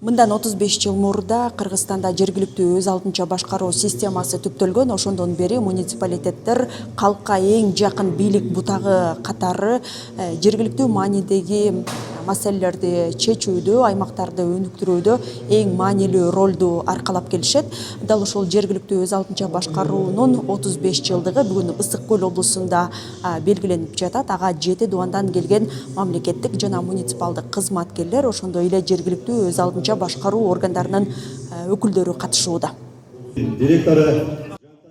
Мындан 35 жыл мурда Кыргызстанда жергиликтүү өз алдынча башкаруу системасы түптөлгөн. Ошондон бери муниципалитеттер калкка эң жакын бийлик бутагы катары жергиликтүү маанидеги маселелерди чечүүдө, аймактарды өнүктүрүүдө эң маанилүү ролду аркалап келишет. Дал ошол жергиликтүү өз алдынча башкаруунун 35 жылдыгы бүгүн Ысык Көл облусунда белгиленип жатат. Ага 7 дубандан келген мамлекеттик жана муниципалдык кызматкерлер, ошондой эле жергиликтүү өз алдынча башкаруу органдарынын өкүлдөрү катышууда.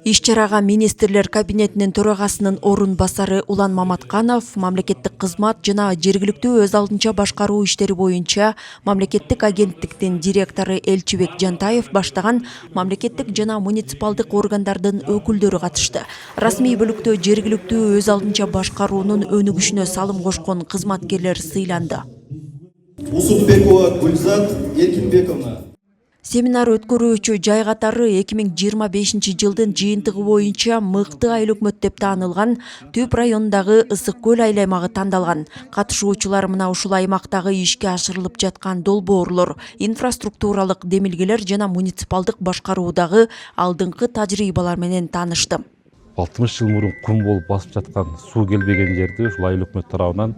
Иш-чарага министрлер кабинетинин төрагасынын орун басары Улан Маматканов, мамлекеттик кызмат жана жергиликтүү өз алдынча башкаруу иштери боюнча мамлекеттик агенттиктин директору Элчибек Жантаев баштаган мамлекеттик жана муниципалдык органдардын өкүлдөрү катышты. Расмий бөлүктө жергиликтүү өз алдынча башкаруунун өнүгүшүнө салым кошкон кызматкерлер сыйланды. Усупбекова Гульзат Эркинбековна. Семинар өткөрүүчү жай катары 2025 жылдын жыйынтыгы боюнча мыкты айыл өкмөт деп таанылган Түп районундагы Ысык Көл айыл аймагы тандалган. Катышуучулар мына ушул аймактагы ишке ашырылып жаткан долбоорлор, инфраструктуралык демилгелер жана муниципалдык башкаруудагы алдыңкы тажрыйбалар менен таанышты. 60 жыл мурун кум болуп басып жаткан суу келбеген жерди ушул айыл өкмөт тарабынан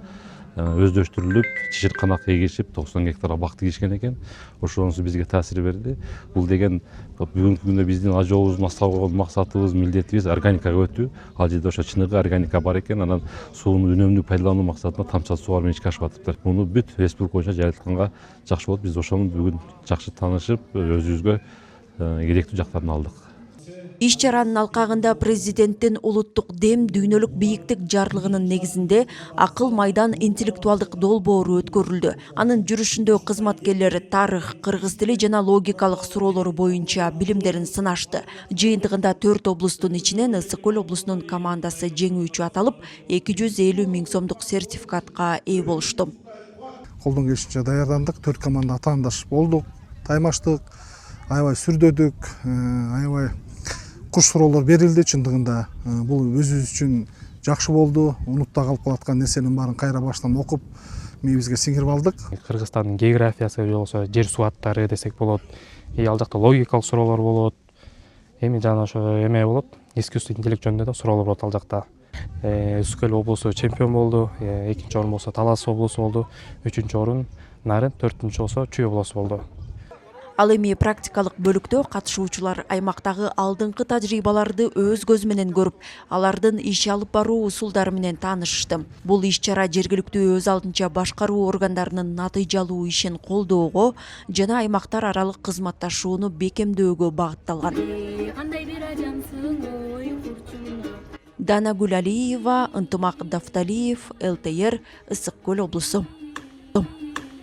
өздөштүрүлүп, чечирканак эгишип 90 гектар абакты эгишкен экен. Ошонусу бизге таасир берди. Бул деген бүгүнкү күндө биздин ажообуздун астага койгон максатыбыз, милдетибиз органикага өтүү. Ал жерде ошо чыныгы органика бар экен. Анан сууну үнөмдүү пайдалануу максатында тамчылат сууар менен ишке ашып атыптыр. Муну бүт республика боюнча жайылтканга жакшы болот. Биз ошону бүгүн жакшы таанышып, өзүбүзгө керектүү жактарын алдык. Иш-чаранын алкагында президенттин улуттук дем дүйнөлүк бийиктик жарлыгынын негизинде акыл майдан интеллектуалдык долбоору өткөрүлдү. Анын жүрүшүндө кызматкерлер тарых, кыргыз тили жана логикалык суроолору боюнча билимдерин сынашты. Жыйынтыгында 4 облустун ичинен Ысык Көл облусунун командасы жеңүүчү аталып, 250 000 сомдук сертификатка ээ болушту. Колдон келишинче даярдандык, 4 команда атаандаш болдук, таймаштык, аябай сүрдөдүк, аябай куш суроолор берилди. Чындыгында бул өзүбүз үчүн жакшы болду. Унутта калып калаткан нерсенин баарын кайра баштан окуп, миибизге сиңирип алдык. Кыргызстандын географиясы же болбосо жер суу аттары десек болот. Ал жакта логикалык суроолор болот. Эми жана ошо эме болот. Искусственный интеллект жөнүндө да суроолор болот ал жакта. Ысык Көл облусу чемпион болду. Экинчи орун болсо Талас облусу болду. Үчүнчү орун Нарын, 4-чү болсо Чүй облусу болду. Ал эми практикалык бөлүктө катышуучулар аймактагы алдыңкы тажрыйбаларды өз көзү менен көрүп, алардын иш алып баруу усулдары менен таанышышты. Бул иш-чара жергиликтүү өз алдынча башкаруу органдарынын натыйжалуу ишин колдоого жана аймактар аралык кызматташууну бекемдөөгө багытталган. Данагүл Алиева, Ынтымак Дафталиев, ЛТР, Ысык Көл облусу.